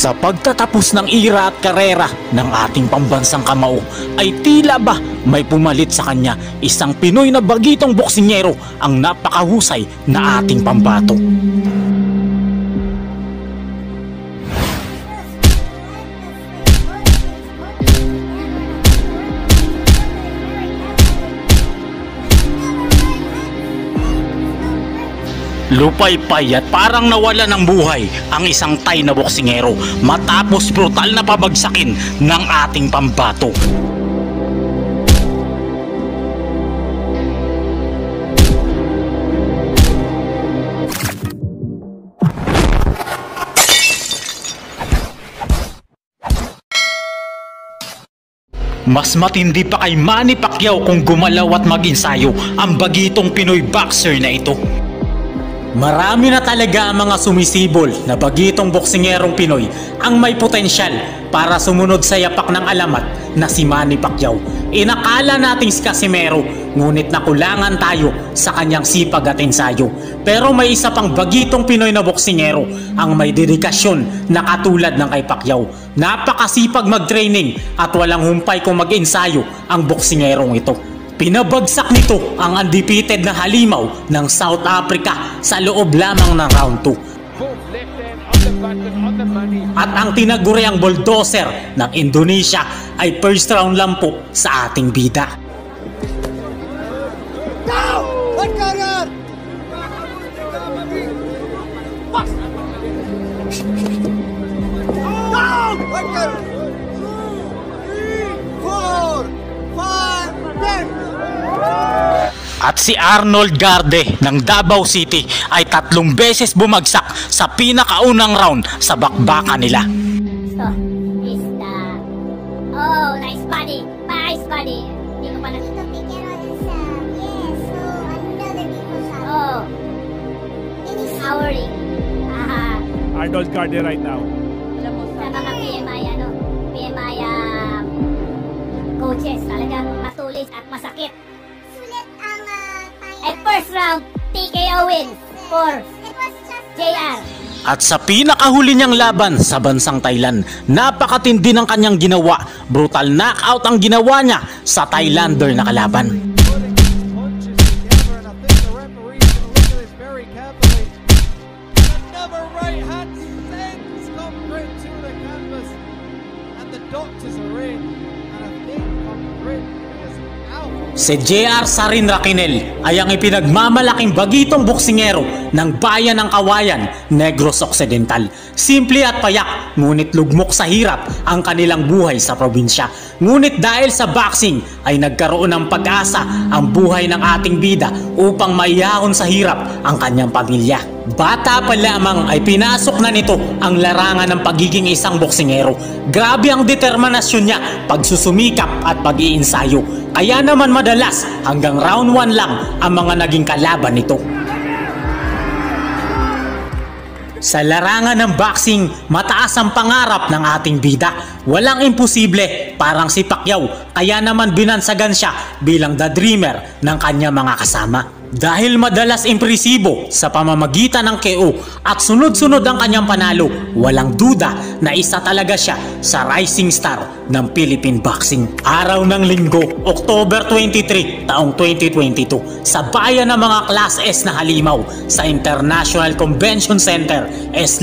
Sa pagtatapos ng ira at karera ng ating pambansang kamao ay tila ba may pumalit sa kanya isang Pinoy na bagitong boksingero ang napakahusay na ating pambato. Lupaypay at parang nawala ng buhay ang isang Thai na boksingero matapos brutal na pabagsakin ng ating pambato. Mas matindi pa kay Manny Pacquiao kung gumalaw at mag-ensayo ang bagitong Pinoy boxer na ito. Marami na talaga ang mga sumisibol na bagitong boksingerong Pinoy ang may potensyal para sumunod sa yapak ng alamat na si Manny Pacquiao. Inakala nating si Casimero, ngunit nakulangan tayo sa kanyang sipag at ensayo. Pero may isa pang bagitong Pinoy na boksingero ang may dedikasyon na katulad ng kay Pacquiao. Napakasipag mag-training at walang humpay kung mag-ensayo ang boksingerong ito. Pinabagsak nito ang undefeated na halimaw ng South Africa sa loob lamang ng round 2. At ang tinaguriang bulldozer ng Indonesia ay first round lang po sa ating bida. At si Arnold Garde ng Davao City ay 3 beses bumagsak sa pinakaunang round sa bakbakan nila. Oh, nice body. Nice body. Hindi ko pa nakita. Oh. It is powering. Arnold Garde right now. Sa mga PMI, PMI coaches, talagang matulis at masakit. At first round, TKO win for JR. At sa pinakahuli niyang laban sa bansang Thailand, napakatindi ng kanyang ginawa. Brutal knockout ang ginawa niya sa Thailander na kalaban. Si JR Sarin Raquinel ay ang ipinagmamalaking bagitong boksingero ng bayan ng Kawayan, Negros Occidental. Simple at payak, ngunit lugmok sa hirap ang kanilang buhay sa probinsya. Ngunit dahil sa boxing ay nagkaroon ng pag-asa ang buhay ng ating bida upang maihahon sa hirap ang kanyang pamilya. Bata pa lamang ay pinasok na nito ang larangan ng pagiging isang boksingero. Grabe ang determinasyon niya, pagsusumikap at pag-iinsayo. Kaya naman madalas hanggang round 1 lang ang mga naging kalaban nito. Sa larangan ng boxing, mataas ang pangarap ng ating bida. Walang imposible, parang si Pacquiao, kaya naman binansagan siya bilang the dreamer ng kanya mga kasama. Dahil madalas impresibo sa pamamagitan ng KO at sunod-sunod ang kanyang panalo, walang duda na isa talaga siya sa rising star ng Philippine boxing. Araw ng Linggo, October 23, taong 2022, sa bayan ng mga Class S na halimaw sa International Convention Center,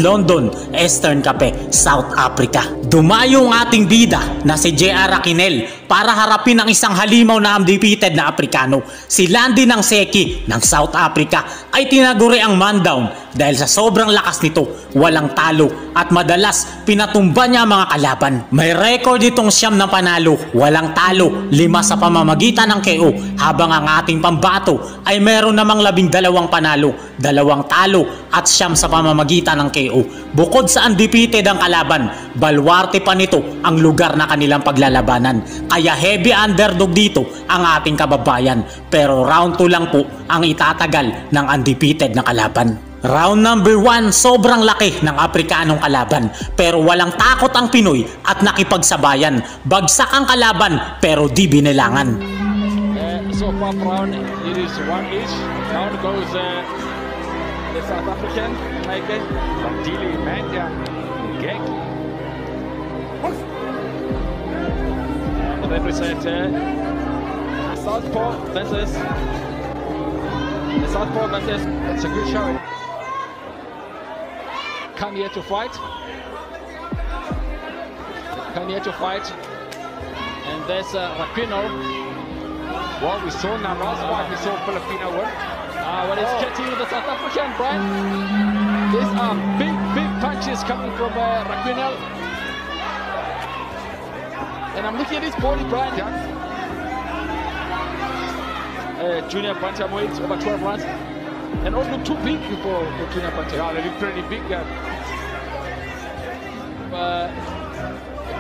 London, Eastern Cape, South Africa. Dumayo ang ating bida na si JR Raquinel para harapin ang isang halimaw na undefeated na Aprikano. Si Landy ng Seki ng South Africa ay tinaguri ang man down dahil sa sobrang lakas nito, walang talo at madalas pinatumba niya ang mga kalaban. May record itong 9 na panalo, walang talo, 5 sa pamamagitan ng KO, habang ang ating pambato ay meron namang 12 panalo, 2 talo at 9 sa pamamagitan ng KO. Bukod sa undefeated ang kalaban, balwarte pa nito ang lugar na kanilang paglalabanan. Kaya heavy underdog dito ang ating kababayan, pero round 2 lang po ang itatagal ng undefeated na kalaban. Round number 1, sobrang laki ng Aprikanong kalaban, pero walang takot ang Pinoy at nakipagsabayan. Bagsak ang kalaban pero di binilangan. So far round, it is 1 each. Down goes the South African, Michael, from Dili, Manja, Gek, The referee said, Southpaw versus the Southpaw versus. That's a good showing. Come here to fight. Come here to fight. And there's Rapinoe. Well, we saw Naras fight, we saw Filipino win. When it's catching the South African, Brian. These are big punches coming from Rapinoe. And I'm looking at his body, Brian. Junior bantamweight, over 12 rounds. And all look too big for Junior bantamweight. Yeah, they look pretty big.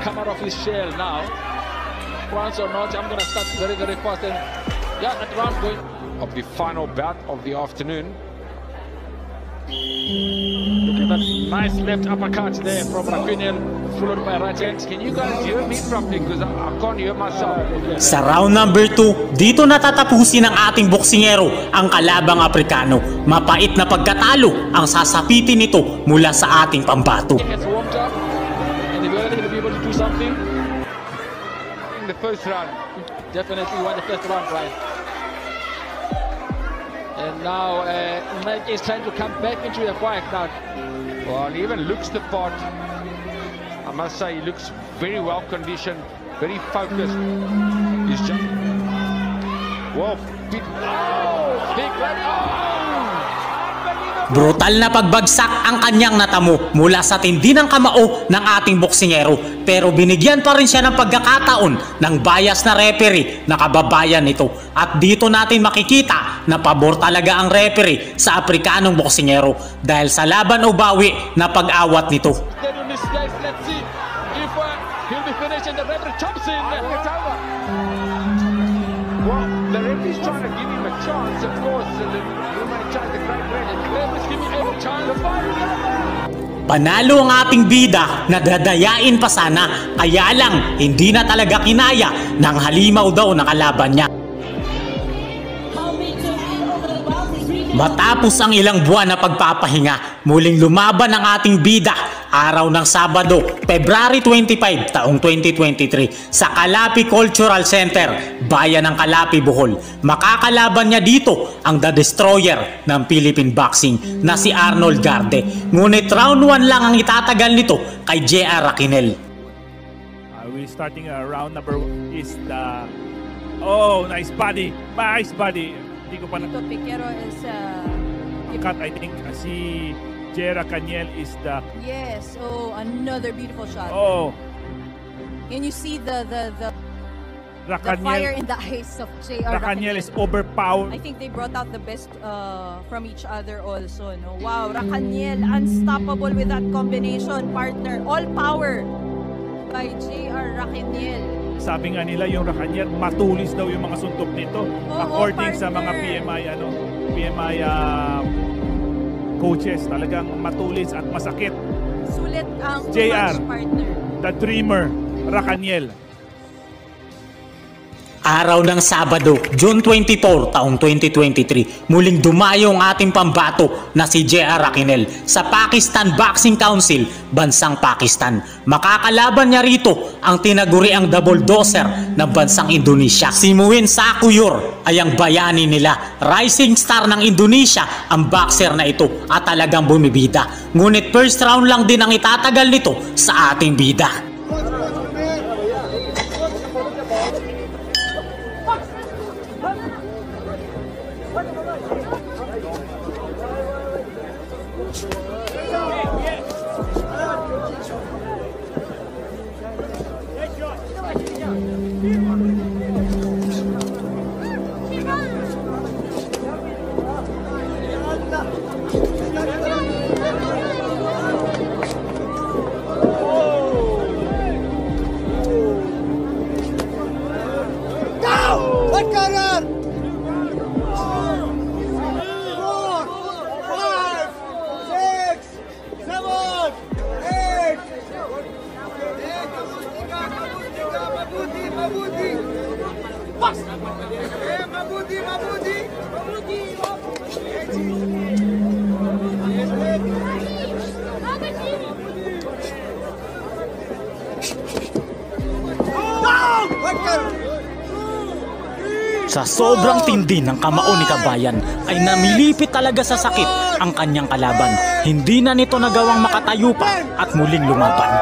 Come out of his shell now. France or not, I'm going to start very, very fast. And yeah, that round going. Of the final bout of the afternoon. Look at that nice left uppercut there from Rapinoe, followed by right hand. Can you guys hear me properly? Because I can't hear myself. Sa round number 2, dito natatapusin ng ating boksingero ang kalabang Aprikano. Mapait na pagkatalo ang sasapitin nito mula sa ating pambato. He gets warmed up, and they're going to be able to do something. In the first round. Definitely won the first round, right? And now Mike is trying to come back into the fight now. Well, he even looks the part. I must say, he looks very well conditioned, very focused. He's just... Whoa, big... Oh, big right. Oh! Brutal na pagbagsak ang kanyang natamo mula sa tindi ng kamao ng ating boksingero, pero binigyan pa rin siya ng pagkakataon ng bias na referee na kababayan nito. At dito natin makikita na pabor talaga ang referee sa Aprikanong boksingero dahil sa laban o bawi na pag-awat nito. Let's see if he'll be finished and the referee chops in. It's over. Well, the referee's trying to give him a chance, of course, and then he might try the great red. The referee's giving him a chance. The fight is over. Panalo ang ating bida na dadayain pa sana, kaya lang hindi na talaga kinaya ng halimaw daw na kalaban niya. Matapos ang ilang buwan na pagpapahinga, muling lumaban ang ating bida araw ng Sabado, February 25, taong 2023 sa Kalapi Cultural Center, Bayan ng Kalapi, Bohol. Makakalaban niya dito ang The Destroyer ng Philippine Boxing na si Arnold Garde. Ngunit round 1 lang ang itatagal nito kay JR Raquinel. We're starting round number 1 is the... Oh, nice body! Nice body! Hindi ko pa na... Piquero is cut, I think. Si Jera Caniel is the... yes. Oh, another beautiful shot. Oh, Can you see the fire Racaniel. in the eyes of JR Racaniel is Raquinel? overpowered. I think they brought out the best from each other also. No? Wow, Racaniel unstoppable with that combination partner. All power by JR Raquinel. Sabi nga nila yung Racaniel, matulis daw yung mga suntok nito. According sa mga partner. PMI coaches, talagang matulis at masakit. Sulit ang JR. match partner. The Dreamer, Racaniel. Araw ng Sabado, June 24, taong 2023, muling dumayo ang ating pambato na si JR Raquinel sa Pakistan Boxing Council, bansang Pakistan. Makakalaban niya rito ang tinaguriang double doser ng bansang Indonesia. Si Muin Sakuyor ay ang bayani nila. Rising star ng Indonesia ang boxer na ito at talagang bumibida. Ngunit first round lang din ang itatagal nito sa ating bida. Sa sobrang tindi ng kamao ni Kabayan ay namilipit talaga sa sakit ang kanyang kalaban. Hindi na nito nagawang makatayo pa at muling lumaban.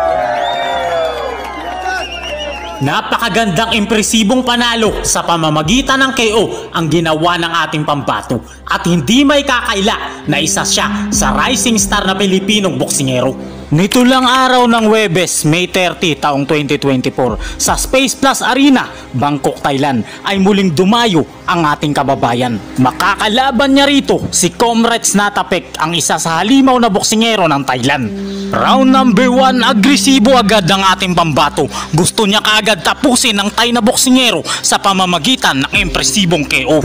Napakagandang impresibong panalo sa pamamagitan ng KO ang ginawa ng ating pambato at hindi may kakaila na isa siya sa rising star na Pilipinong boksingero. Nito lang araw ng Huwebes, May 30 taong 2024 sa Space Plus Arena, Bangkok, Thailand ay muling dumayo ang ating kababayan. Makakalaban niya rito si Comrade Snatapek, ang isa sa halimaw na boksingero ng Thailand. Round number 1, agresibo agad ang ating pambato. Gusto niya kaagad tapusin ang Thai na boksingero sa pamamagitan ng impresibong KO.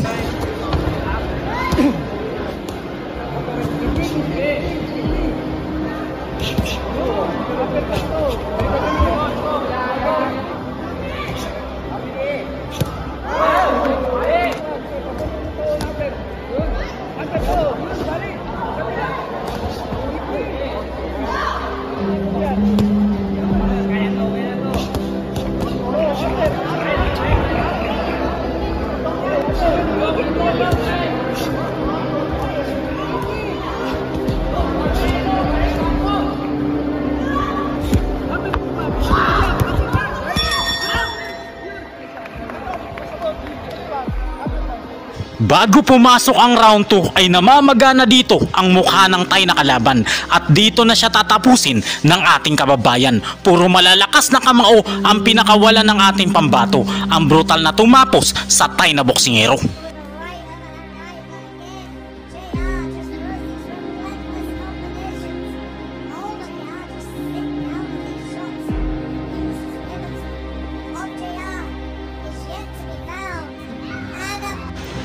Bago pumasok ang round 2 ay namamagana dito ang mukha ng Thai na kalaban at dito na siya tatapusin ng ating kababayan. Puro malalakas na kamao ang pinakawalan ng ating pambato. Ang brutal na tumapos sa Thai na boksingero.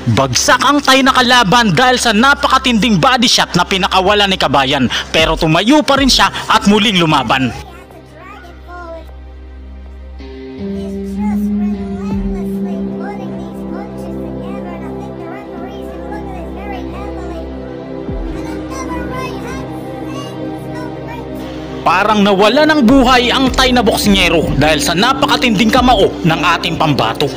Bagsak ang Thai na kalaban dahil sa napakatinding body shot na pinakawalan ni Kabayan, pero tumayo pa rin siya at muling lumaban. Parang nawala ng buhay ang Thai na boksingero dahil sa napakatinding kamao ng ating pambato.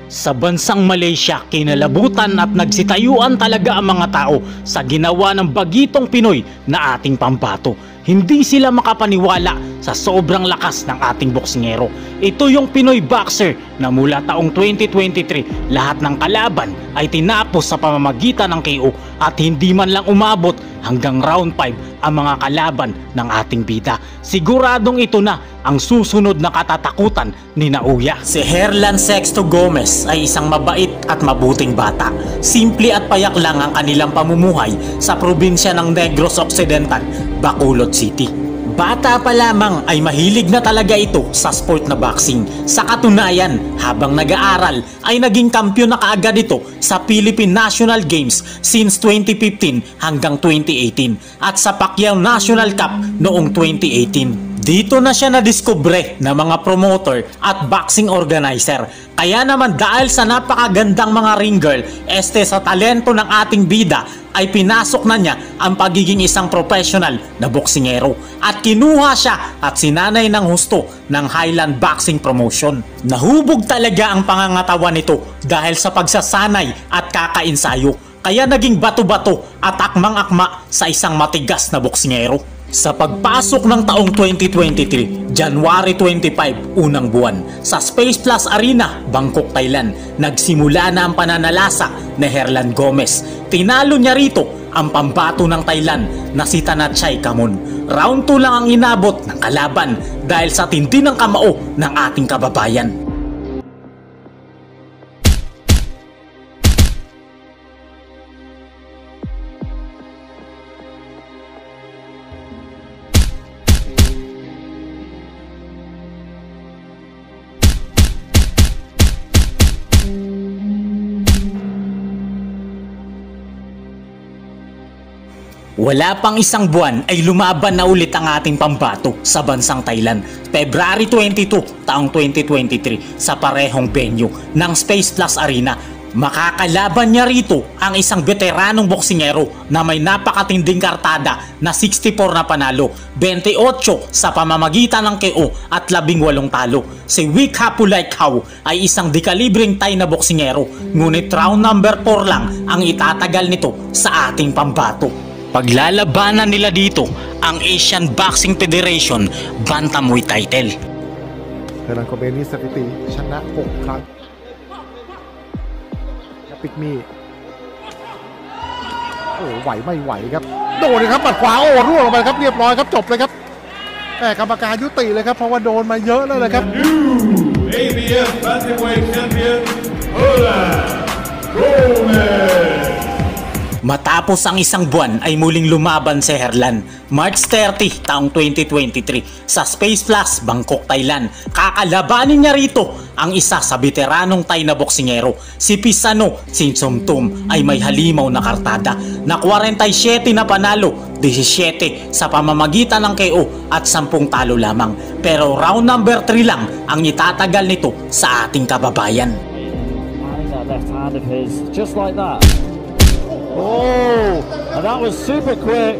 Sa bansang Malaysia, kinalabutan at nagsitayuan talaga ang mga tao sa ginawa ng bagitong Pinoy na ating pambato. Hindi sila makapaniwala sa sobrang lakas ng ating boksingero. Ito yung Pinoy boxer na mula taong 2023, lahat ng kalaban ay tinapos sa pamamagitan ng KO at hindi man lang umabot hanggang round 5 ang mga kalaban ng ating bida. Siguradong ito na ang susunod na katatakutan ni Nauya. Si Herlan Sexto Gomez ay isang mabait at mabuting bata. Simple at payak lang ang kanilang pamumuhay sa probinsya ng Negros Occidental, Bacolod City. Bata pa lamang ay mahilig na talaga ito sa sport na boxing. Sa katunayan, habang nag-aaral ay naging kampiyon na kaagad ito sa Philippine National Games since 2015 hanggang 2018 at sa Pacquiao National Cup noong 2018. Dito na siya nadiskubre ng mga promoter at boxing organizer. Kaya naman dahil sa napakagandang mga ring girl, sa talento ng ating bida, ay pinasok na niya ang pagiging isang professional na boksingero at kinuha siya at sinanay ng husto ng Highland Boxing Promotion. Nahubog talaga ang pangangatawan nito dahil sa pagsasanay at kakainsayo, kaya naging bato-bato at akmang-akma sa isang matigas na boksingero. Sa pagpasok ng taong 2023, January 25, unang buwan, sa Space Plus Arena, Bangkok, Thailand, nagsimula na ang pananalasa ni Herlan Gomez. Tinalo niya rito ang pambato ng Thailand na si Thanachai Kamon. Round 2 lang ang inabot ng kalaban dahil sa tindi ng kamao ng ating kababayan. Wala pang isang buwan ay lumaban na ulit ang ating pambato sa bansang Thailand. February 22, taong 2023 sa parehong venue ng Space Plus Arena. Makakalaban niya rito ang isang veteranong boksingero na may napakatinding kartada na 64 na panalo, 28 sa pamamagitan ng KO at 18 talo. Si Week Hapulaikaw ay isang dekalibreng Thai na boksingero, ngunit round number 4 lang ang itatagal nito sa ating pambato. Paglalabanan nila dito ang Asian Boxing Federation Bantamweight title. เฮลันโกเมนี่สถิติชนะ6 ครั้งปิกมี่โอ้ไหวไม่ไหวครับโดนเลยครับหมัดขวาโอ้ร่วงลงไปครับเรียบร้อยครับจบเลยครับแต่กรรมการยุติเลยครับเพราะว่าโดนมาเยอะแล้วเลยครับ ABF Bantamweight Champion Herland Gomez. Matapos ang isang buwan ay muling lumaban si Herland, March 30 taong 2023 sa Space Plus, Bangkok, Thailand. Kakalabanin niya rito ang isa sa veteranong Thai na boksingero. Si Pisano Sinsomtum ay may halimaw na kartada na 47 na panalo, 17 sa pamamagitan ng KO at 10 talo lamang. Pero round number 3 lang ang itatagal nito sa ating kababayan. That left hand of his, just like that. Oh, and that was super quick.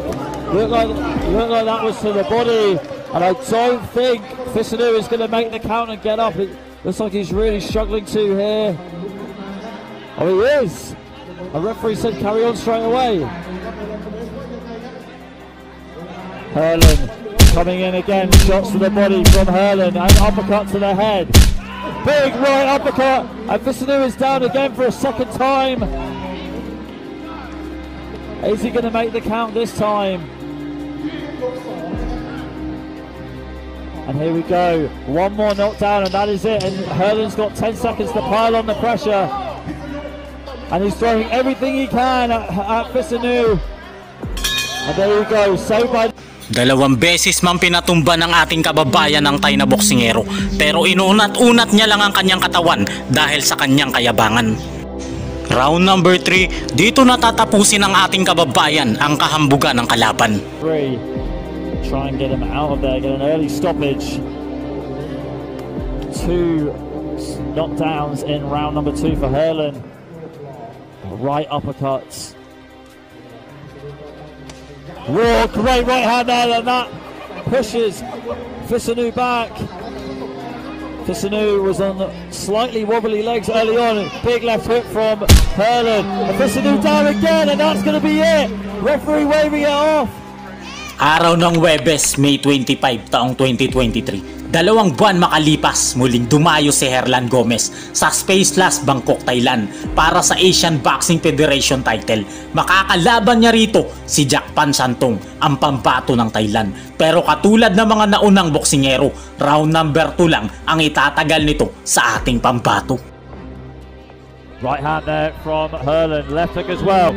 Looked like that was to the body, and I don't think Fisanu is going to make the count and get up. It looks like he's really struggling to here. Oh, he is. A referee said carry on straight away. Herland coming in again, shots to the body from Herland and uppercut to the head. Big right uppercut, and Fisanu is down again for a second time. Is he going to make the count this time? And here we go. One more knockdown and that is it. And Herland's got 10 seconds to pile on the pressure. And he's throwing everything he can at Fisanu. And there you go. Saved by... Dalawang beses man pinatumba ng ating kababayan ng Thai na boksingero, pero inuunat-unat niya lang ang kanyang katawan dahil sa kanyang kayabangan. Round number 3, dito natatapusin ng ating kababayan ang kahambugan ng kalaban. Try and get him out of there, get an early stoppage. 2 knockdowns in round number 2 for Herland. Right uppercuts. Whoa, great right hand there, and that pushes Fisanu back. Fisanu was on slightly wobbly legs early on. Big left hook from Herland. And Fisanu down again, and that's going to be it. Referee waving it off. Araw ng Huwebes, May 25 taong 2023. 2 buwan makalipas, muling dumayo si Herland Gomez sa Space Plus, Bangkok, Thailand para sa Asian Boxing Federation title. Makakalaban niya rito si Jack Pan Santong, ang pambato ng Thailand. Pero katulad ng mga naunang boksingero, round number 2 lang ang itatagal nito sa ating pambato. Right hand there from Herland, left hook as well.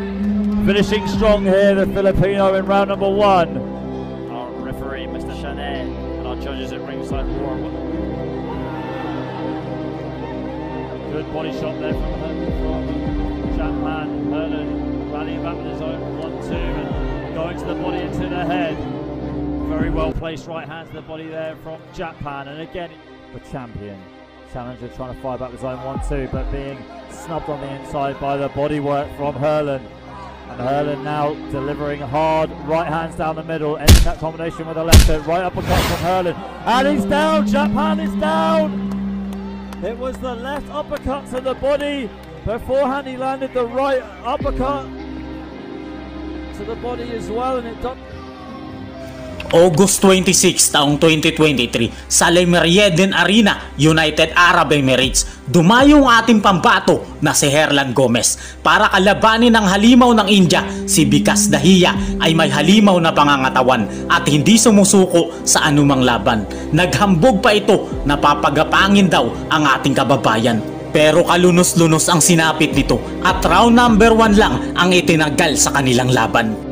Finishing strong here, the Filipino in round number 1. Our referee, Mr. Chanet, and our judges at ringside. Good body shot there from Japan. Herland rallying back with his own 1-2 and going to the body into the head. Very well placed right hand to the body there from Japan. And again, the champion. Challenger trying to fire back with his own 1-2, but being snubbed on the inside by the bodywork from Herland. And Herland now delivering hard right hands down the middle, ending that combination with a left hook. Right uppercut from Herland. And he's down, Japan is down! It was the left uppercut to the body. Beforehand he landed the right uppercut to the body as well, and it done. August 26 taong 2023 sa Le Meridian Arena, United Arab Emirates, dumayo ang ating pambato na si Herland Gomez para kalabanin ng halimaw ng India. Si Vikas Dahiya ay may halimaw na pangangatawan at hindi sumusuko sa anumang laban. Naghambog pa ito na papagapangin daw ang ating kababayan. Pero kalunos-lunos ang sinapit nito at round number 1 lang ang itinagal sa kanilang laban.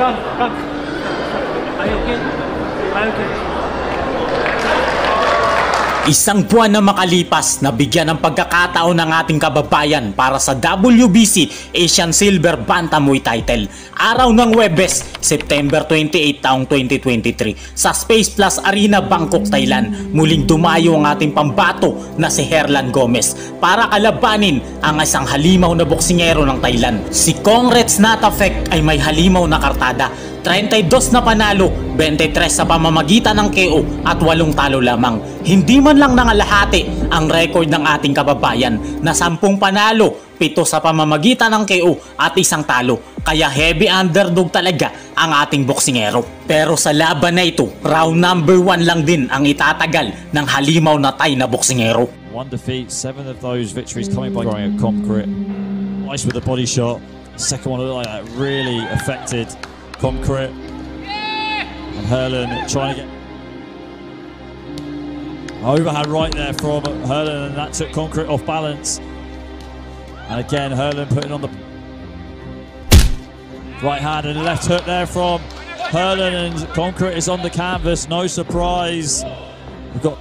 come. Are you okay? I'm okay. Isang buwan na makalipas, nabigyan ng pagkakataon ng ating kababayan para sa WBC Asian Silver Bantamweight title. Araw ng Huwebes, September 28 taong 2023 sa Space Plus Arena, Bangkok, Thailand. Muling dumayo ang ating pambato na si Herlan Gomez para kalabanin ang isang halimaw na boksingero ng Thailand. Si Congrats Natafek ay may halimaw na kartada. 32 na panalo, 23 sa pamamagitan ng KO at 8 talo lamang. Hindi man lang nangalahati ang record ng ating kababayan na 10 panalo, 7 sa pamamagitan ng KO at 1 talo. Kaya heavy underdog talaga ang ating boksingero. Pero sa laban na ito, round number 1 lang din ang itatagal ng halimaw na Thai na boksingero. 1 defeat, 7 of those victories coming by throwing a concrete. Nice with the body shot. Second one looked like that really affected Concrete. And Herlan trying to get overhand right there from Herlan, and that took Concrete off balance. And again Herlan putting on the right hand and left hook there from Herlan, and Concrete is on the canvas. No surprise. We've got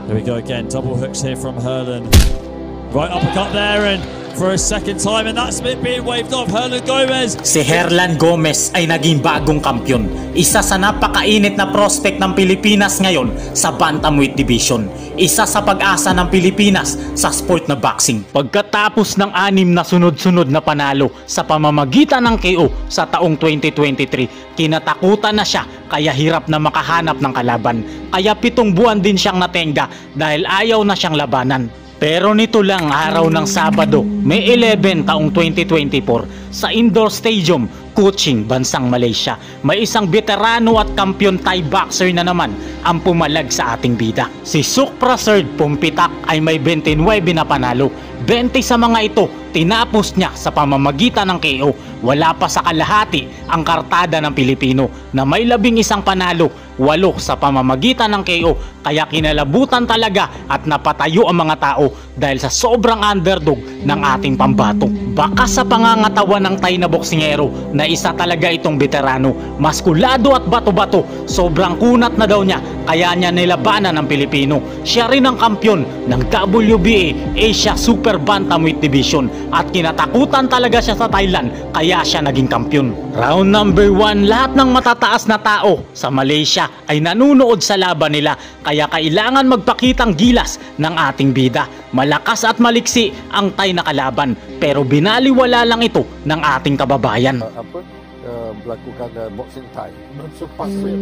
there we go again, double hooks here from Herlan. Right uppercut there, and for a second time, and that's it being waved off. Herlan Gomez. Si Herlan Gomez ay naging bagong kampyon. Isa sa napakainit na prospect ng Pilipinas ngayon sa Bantamweight Division. Isa sa pag-asa ng Pilipinas sa sport na boxing. Pagkatapos ng 6 na sunod-sunod na panalo sa pamamagitan ng KO sa taong 2023, kinatakutan na siya kaya hirap na makahanap ng kalaban. Kaya 7 buwan din siyang natenga dahil ayaw na siyang labanan. Pero nito lang araw ng Sabado, May 11 taong 2024 sa Indoor Stadium, Kuching, bansang Malaysia, may isang veterano at kampiyon Thai boxer na naman ang pumalag sa ating bida. Si Sukprasert Pumpitak ay may 29 na panalo. 20 sa mga ito tinapos niya sa pamamagitan ng KO. Wala pa sa kalahati ang kartada ng Pilipino na may 11 panalo, 8 sa pamamagitan ng KO. Kaya kinalabutan talaga at napatayo ang mga tao dahil sa sobrang underdog ng ating pambato. Baka sa pangangatawan ng Thai na boksingero na isa talaga itong veterano, maskulado at bato-bato, sobrang kunat na daw niya kaya niya nilabanan ng Pilipino. Siya rin ang kampyon ng WBA Asia Super Bantamweight Division at kinatakutan talaga siya sa Thailand kaya siya naging kampyon. Round number 1, lahat ng matataas na tao sa Malaysia ay nanunood sa laban nila kaya kailangan magpakitang gilas ng ating bida. Malakas at maliksi ang Thai na kalaban pero binaliwala lang ito ng ating kababayan. Melakukan boxing Thai. Sukpasrit.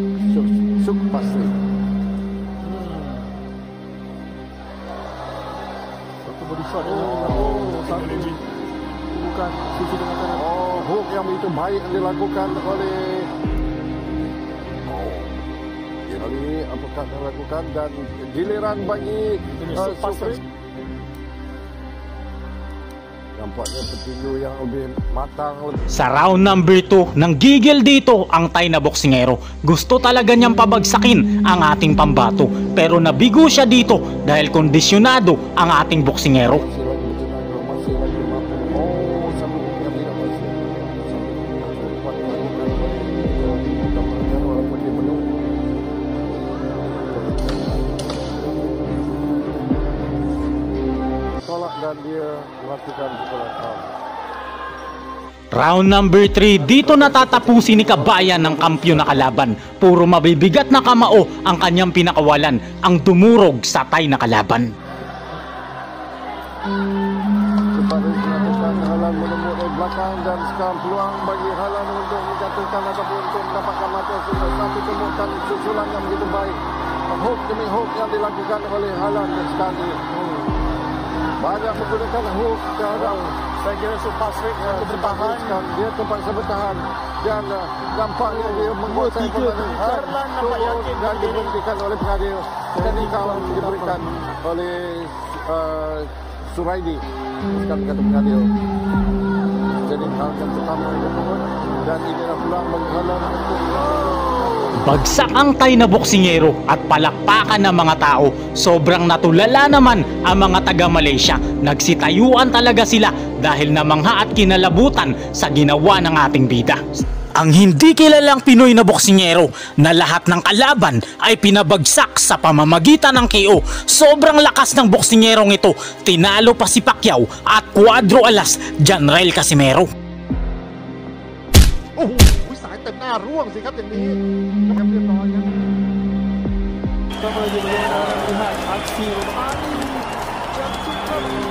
Sukpasrit. Satu body shot. Bukan sisi dengan kanan. Hook yang begitu baik dilakukan oleh kali ini apakah dilakukan dan giliran bagi Sukpasrit. Nampaknya petinju yang lebih matang. Sa round number 2, nanggigil dito ang Thai na boksingero. Gusto talaga niyang pabagsakin ang ating pambato. Pero nabigo siya dito dahil kondisyonado ang ating boksingero. Dan dia melakukan kepulauan. Round number 3, dito natatapusin ni Kabayan ng kampyon na kalaban. Puro mabibigat na kamao ang kanyang pinakawalan, ang dumurog sa Thai na kalaban. Cepat dilakukan Herlan menemui dari belakang dan sekarang peluang bagi Herlan untuk menjatuhkan ataupun untuk mendapatkan mata satu temukan susulan yang begitu baik. Hook demi hook yang dilakukan oleh Herlan sekali. Banyak menggunakan hook terhadap saya kira Sukpasrit bertahan. Dia terpaksa bertahan dan nampaknya dia menguasai pertandingan. Herlan nampak yakin dan diberhentikan oleh pengadil. Technical diberikan oleh Suraidi. Sekarang kata pengadil. Jadi hal yang pertama yang dilakukan dan inilah peluang bagi Herlan untuk Bagsak ang Thai na boksingero at palakpakan ng mga tao. Sobrang natulala naman ang mga taga Malaysia. Nagsitayuan talaga sila dahil namangha at kinalabutan sa ginawa ng ating bida. Ang hindi kilalang Pinoy na boksingero na lahat ng kalaban ay pinabagsak sa pamamagitan ng KO. Sobrang lakas ng boksingerong ito. Tinalo pa si Pacquiao at Cuadro alas Janrel Casimero.สายเต็มหน้าร่วงสิครับอย่างนี้นะครับเรียบร้อยครับ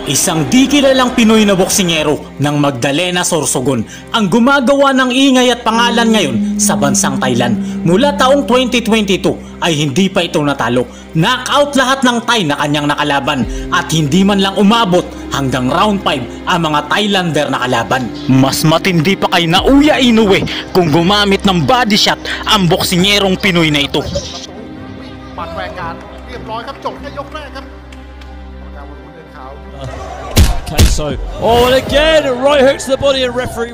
Isang di kilalang Pinoy na boksingero ng Magdalena Sorsogon ang gumagawa ng ingay at pangalan ngayon sa bansang Thailand. Mula taong 2022 ay hindi pa ito natalo. Knockout lahat ng Thai na kanyang nakalaban at hindi man lang umabot hanggang round 5 ang mga Thailander na kalaban. Mas matindi pa kay Naoya Inoue kung gumamit ng body shot ang boksingerong Pinoy na ito. ปัดแหวกการเรียบร้อยครับจบแค่ยกแรกครับ Okay, so and again right hooks to the body and referee.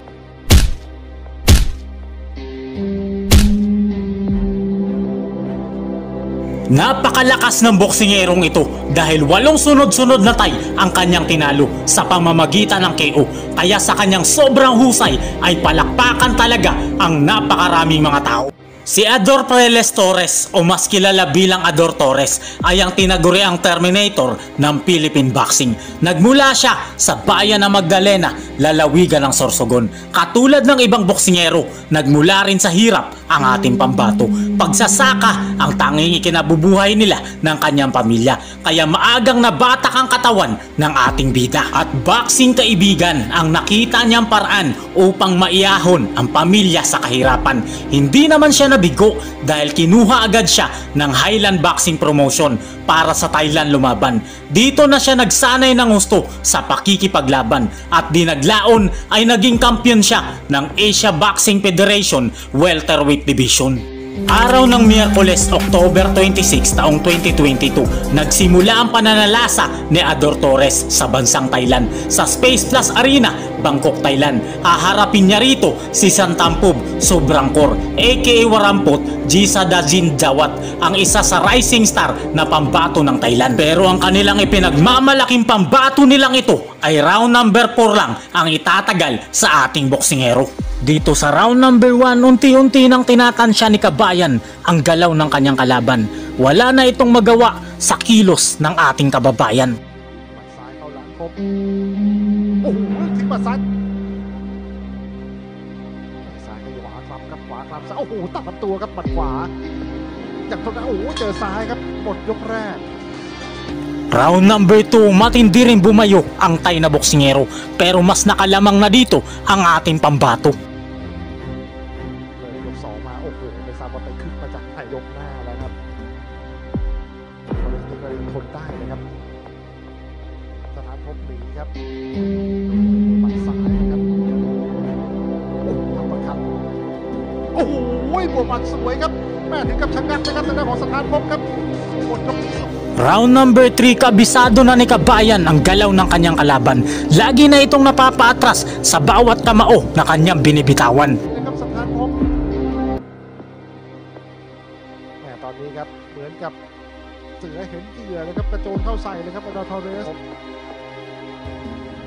Napakalakas ng boksingerong ito dahil 8 sunod-sunod na Thai ang kanyang tinalo sa pamamagitan ng KO. Kaya sa kanyang sobrang husay ay palakpakan talaga ang napakaraming mga tao. Si Ador Preles Torres o mas kilala bilang Ador Torres ay ang tinaguriang Terminator ng Philippine Boxing. Nagmula siya sa bayan ng Magdalena, lalawigan ng Sorsogon. Katulad ng ibang boksingero, nagmula rin sa hirap ang ating pambato. Pagsasaka ang tanging ikinabubuhay nila ng kanyang pamilya. Kaya maagang nabatak ang katawan ng ating bida. At boxing kaibigan ang nakita niyang paraan upang maiyahon ang pamilya sa kahirapan. Hindi naman siya nabigo dahil kinuha agad siya ng Highland Boxing Promotion para sa Thailand lumaban. Dito na siya nagsanay ng gusto sa pakikipaglaban at dinaglaon ay naging kampiyon siya ng Asia Boxing Federation Welterweight Division. Araw ng Miyerkules, October 26 taong 2022, nagsimula ang pananalasa ni Ador Torres sa bansang Thailand sa Space Plus Arena, Bangkok, Thailand. Haharapin niya rito si Santampub Sobrangkor aka Warampot Jisadajin Jawat, ang isa sa rising star na pambato ng Thailand. Pero ang kanilang ipinagmamalaking pambato nilang ito ay round number 4 lang ang itatagal sa ating boksingero. Dito sa round number 1, unti-unti nang tinatansya ni Kabayan ang galaw ng kanyang kalaban. Wala na itong magawa sa kilos ng ating kababayan. โอ้โหทิ้งมาซ้ายซ้ายขวาครับกับขวาครับโอ้โหตัดลำตัวครับหมัดขวาจากตรงนั้นโอ้โหเจอซ้ายครับหมดยกแรก Round number 2, matindi rin bumayo ang Thai na boksingero pero mas nakalamang na dito ang ating pambato. ยก 2 มาโอ้โหไม่ทราบว่าไปขึ้นมาจากไหนยกหน้าแล้วครับก็เลยทนได้นะครับสถานพบหนีครับหมัดซ้ายนะครับโอ้โหอัปเปอร์คัตโอ้โหบวกหมัดสวยครับแม่ถึงกับชะงักนะครับทางด้านของสถานพบครับหมดยก Round number 3, kabisado na ni Kabayan ang galaw ng kanyang kalaban. Lagi na itong napapaatras sa bawat kamao na kanyang binibitawan. ตอนนี้ครับเหมือนกับเสือเห็นเหยื่อนะครับกระโจนเข้าใส่เลยครับอดอทอเรส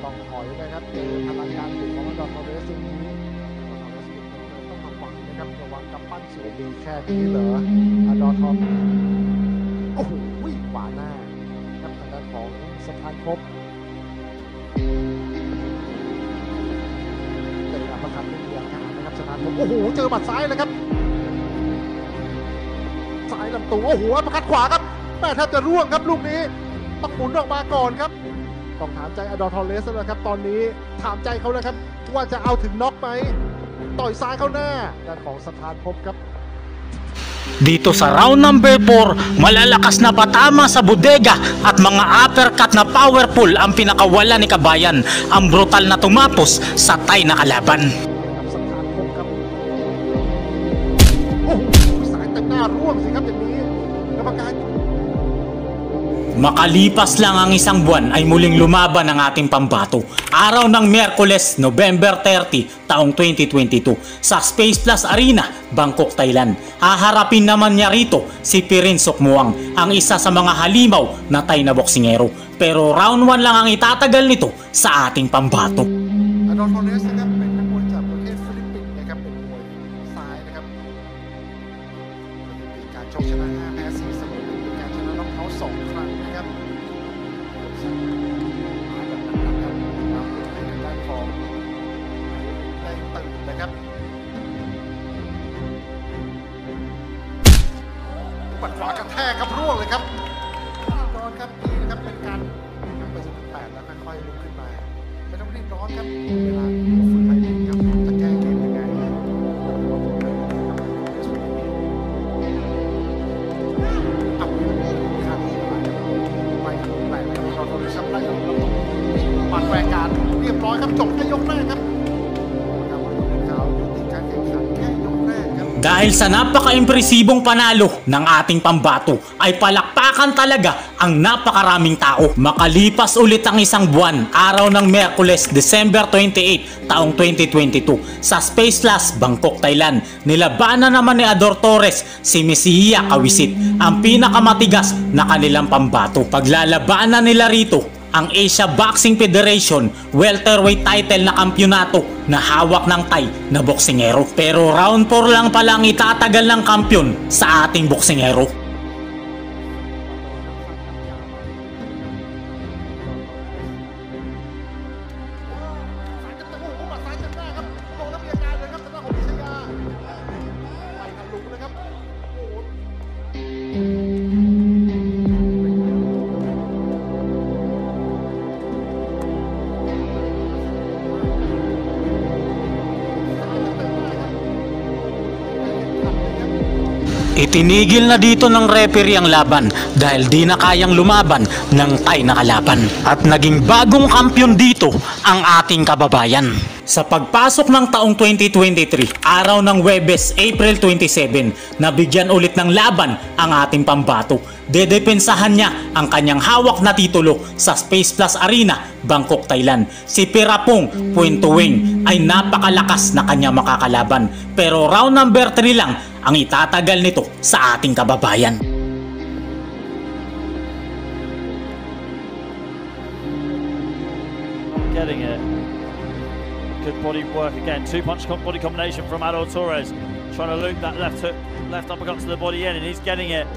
ต้องถอยนะครับเจอพลังการบุกของอดอทอเรสซึ่งต้องระวังนะครับระวังกับปั้นสูงดีแค่นี้เหรออดอทอโอ้โหขวาหน้าครับทางด้านของสถานพบเจออัปเปอร์คัตไม่มีอาการนะครับสถานพบโอ้โหเจอหมัดซ้ายเลยครับซ้ายลำตัวโอ้โหอัปเปอร์คัตขวาครับแม่แทบจะร่วงครับลูกนี้ต้องหมุนออกมาก่อนครับต้องถามใจอดอทอเรสแล้วครับตอนนี้ถามใจเขาแล้วครับว่าจะเอาถึงน็อกไหมต่อยซ้ายเข้าหน้าด้านของสถานพบครับ Dito sa round number 4, malalakas na patama sa bodega at mga uppercut na powerful ang pinakawala ni Kabayan. Ang brutal na tumapos sa Thai na kalaban. Makalipas lang ang isang buwan ay muling lumaban ang ating pambato araw ng Miyerkules, November 30, taong 2022 sa Space Plus Arena, Bangkok, Thailand. Haharapin naman niya rito si Pirin Sukmuang, ang isa sa mga halimaw na Thai na boksingero. Pero round 1 lang ang itatagal nito sa ating pambato. Adolfo Torres นะครับเป็นนักมวยจากประเทศฟิลิปปินส์นะครับเป็นมวยซ้ายนะครับมีการชกชนะ5แพ้4เสมอ1เป็นการชนะน็อกเอาท์2ครั้งนะครับมาแบบหนักๆครับนำตัวให้ทางด้านของได้ตื่นนะครับปัดขวากระแทกครับร่วงเลยครับโดนครับดีนะครับเป็นการนับไปจนถึง8แล้วค่อยๆลุกขึ้นมาไม่ต้องรีบร้อนครับเวลาฝึกให้ดีครับจะแก้เกมยังไงเอาข้างนี้ไม่ถูกแปลกครับเราต้องชับได้แล้วต้องปัดแหวกการเรียบร้อยครับจบแค่ยกแรกครับการแข่งขันแค่ยกแรกครับ Dahil sa napaka-impresibong panalo ng ating pambato ay palakpakan talaga ang napakaraming tao. Makalipas ulit ang isang buwan, araw ng Miyerkules, December 28, taong 2022 sa Space Plus, Bangkok, Thailand. Nilabanan naman ni Ador Torres si Messiah Kawisit, ang pinakamatigas na kanilang pambato. Paglalabanan nila rito ang Asia Boxing Federation welterweight title na kampyonato na hawak ng Thai na boksingero. Pero round 4 lang pala ang itatagal ng kampyon sa ating boksingero. Itinigil na dito ng referee ang laban dahil di na kayang lumaban ng Thai na kalaban. At naging bagong kampyon dito ang ating kababayan. Sa pagpasok ng taong 2023, araw ng Huwebes, April 27, nabigyan ulit ng laban ang ating pambato. Dedepensahan niya ang kanyang hawak na titulo sa Space Plus Arena, Bangkok, Thailand. Si Pirapong Puentuwing ay napakalakas na kanya makakalaban. Pero round number 3 lang ang itatagal nito sa ating kababayan. Getting it. Good body work again. Two-punch body combination from Adol Torres. Trying to loop that left hook, left uppercut to the body in, and he's getting it.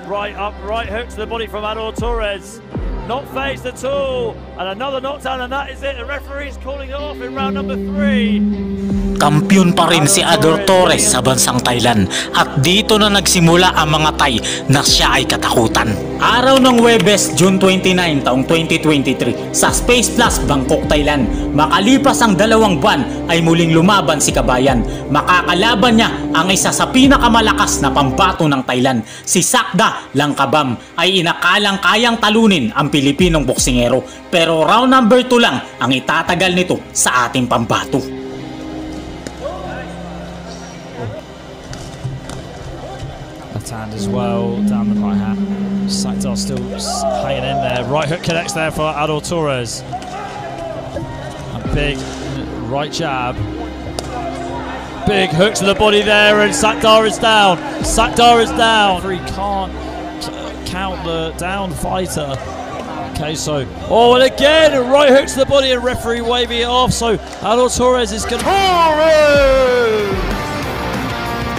Right hook to the body from Adol Torres. Not phased at all. And another knockdown, and that is it. The referee's calling it off in round number 3. Kampiyon pa rin si Ador Torres sa bansang Thailand at dito na nagsimula ang mga Thai na siya ay katakutan. Araw ng Huwebes, June 29, taong 2023 sa Space Plus, Bangkok, Thailand. Makalipas ang 2 buwan ay muling lumaban si Kabayan. Makakalaban niya ang isa sa pinakamalakas na pambato ng Thailand. Si Sakda Langkabam ay inakalang kayang talunin ang Pilipinong boksingero. Pero round number 2 lang ang itatagal nito sa ating pambato. Left hand as well, down the right hand. Sakdar still hanging in there. Right hook connects there for Adol Torres. A big right jab. Big hook to the body there, and Sakdar is down. Sakdar is down. He can't count the down fighter. Okay, so and again, right hook to the body, and referee waving it off. So Adol Torres is going to.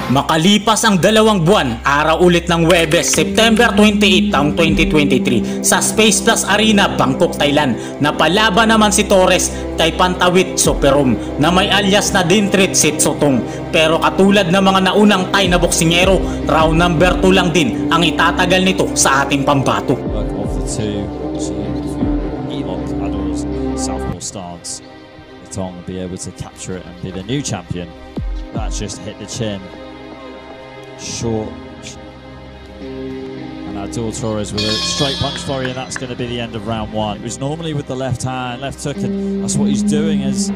Makalipas ang 2 buwan, araw ulit ng Huwebes, September 28, taong 2023 sa Space Plus Arena, Bangkok, Thailand. Napalaban naman si Torres kay Pantawit Soperom na may alias na Dintrit Sitsotong. Pero katulad ng mga naunang Thai na boksingero, round number 2 lang din ang itatagal nito sa ating pambato. Of the two, Adol's southpaw stance, Tong will be able to capture it and be the new champion. That's just hit the chin. Short, and Adol Torres with a straight punch flurry, and that's going to be the end of round 1. It was normally with the left hand, left hook, and that's what he's doing as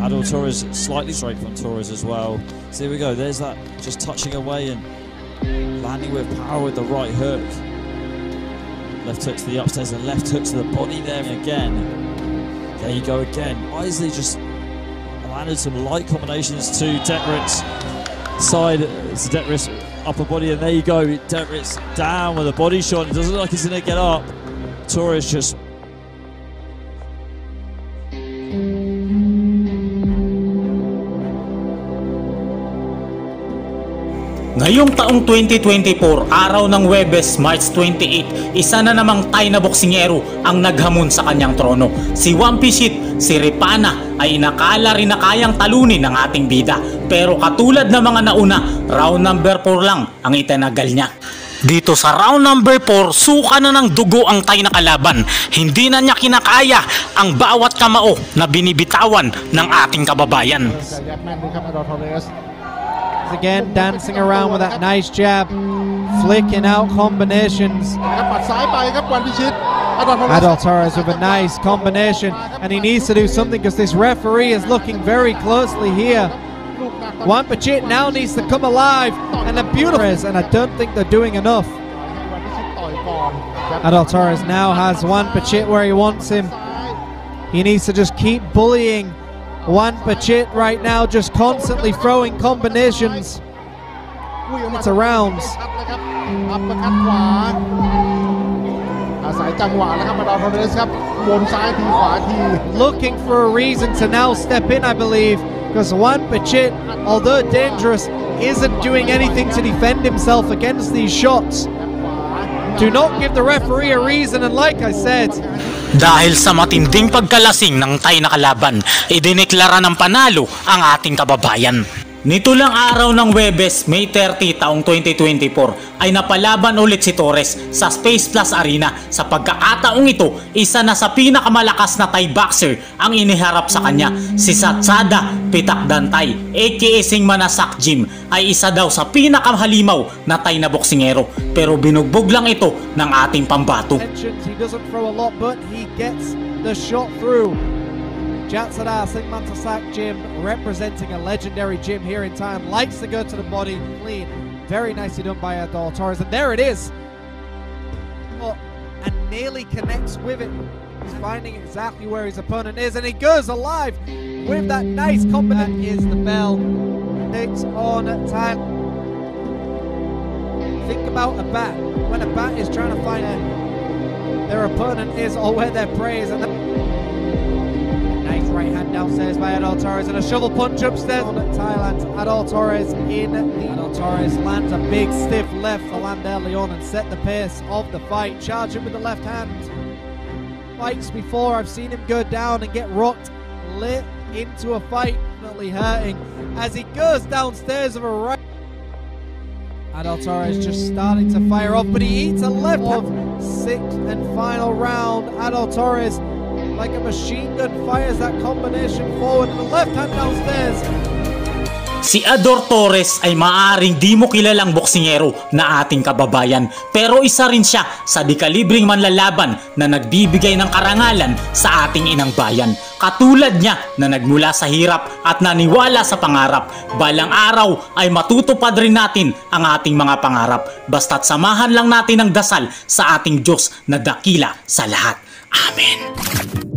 Adol Torres slightly straight from Torres as well. So here we go, there's that just touching away and landing with power with the right hook. Left hook to the upstairs and left hook to the body there again. There you go again. Isley just landed some light combinations to Detrit's side. It's Detrit's upper body, and there you go. Detrit's down with a body shot. It doesn't look like he's going to get up. Torres just... Ngayong taong 2024, araw ng Huwebes, March 28, isa na namang Thai na boksingero ang naghamon sa kanyang trono. Si Wonpishit Siripana ay inakala rin na kayang talunin ng ating bida. Pero katulad ng mga nauna, round number 4 lang ang itinagal niya. Dito sa round number 4, suka na ng dugo ang Thai na kalaban. Hindi na niya kinakaya ang bawat kamao na binibitawan ng ating kababayan. Again, dancing around with that nice jab, flicking out combinations. Adol Torres with a nice combination, and he needs to do something because this referee is looking very closely here. Wonpishit now needs to come alive, and a beautiful, and I don't think they're doing enough. Adol Torres now has Wonpishit where he wants him. He needs to just keep bullying Wonpishit right now, just constantly throwing combinations. It's a rounds. Looking for a reason to now step in, I believe, because Wonpishit, although dangerous, isn't doing anything to defend himself against these shots. Do not give the referee a reason, and like I said, dahil sa matinding pagkalasing ng Thai na kalaban, idineklara ng panalo ang ating kababayan. Nito lang araw ng Huwebes, May 30 taong 2024 ay napalaban ulit si Torres sa Space Plus Arena. Sa pagkakataong ito, isa na sa pinakamalakas na Thai boxer ang iniharap sa kanya. Si Satsada Pitakdantay aka Singmanasak Gym ay isa daw sa pinakamahalimaw na Thai na boksingero, pero binugbog lang ito ng ating pambato. He doesn't throw a lot, but he gets the shot through. Jatsada Singmanasak Gym, representing a legendary gym here in Thailand, likes to go to the body clean. Very nicely done by Adol Torres, and there it is. Oh, and nearly connects with it. He's finding exactly where his opponent is, and he goes alive with that nice combination. Is the bell. It's on time. Think about a bat. When a bat is trying to find their opponent is or where their prey is, and nice right hand downstairs by Adol Torres, and a shovel punch upstairs on Thailand. Adol Torres in the... Adol Torres lands a big stiff left for Lander Leon and set the pace of the fight. Charge him with the left hand. Fights before, I've seen him go down and get rocked lit into a fight, definitely hurting as he goes downstairs of a right. Adol Torres just starting to fire off, but he eats a left of sixth and final round. Adol Torres, like a machine gun, fires that combination forward and the left hand downstairs. Si Adol Torres ay maaaring di mo kilalang boksingero na ating kababayan, pero isa rin siya sa di-kalibring manlalaban na nagbibigay ng karangalan sa ating inang bayan. Katulad niya na nagmula sa hirap at naniwala sa pangarap. Balang araw ay matutupad rin natin ang ating mga pangarap. Basta't samahan lang natin ang dasal sa ating Diyos na dakila sa lahat. Amen.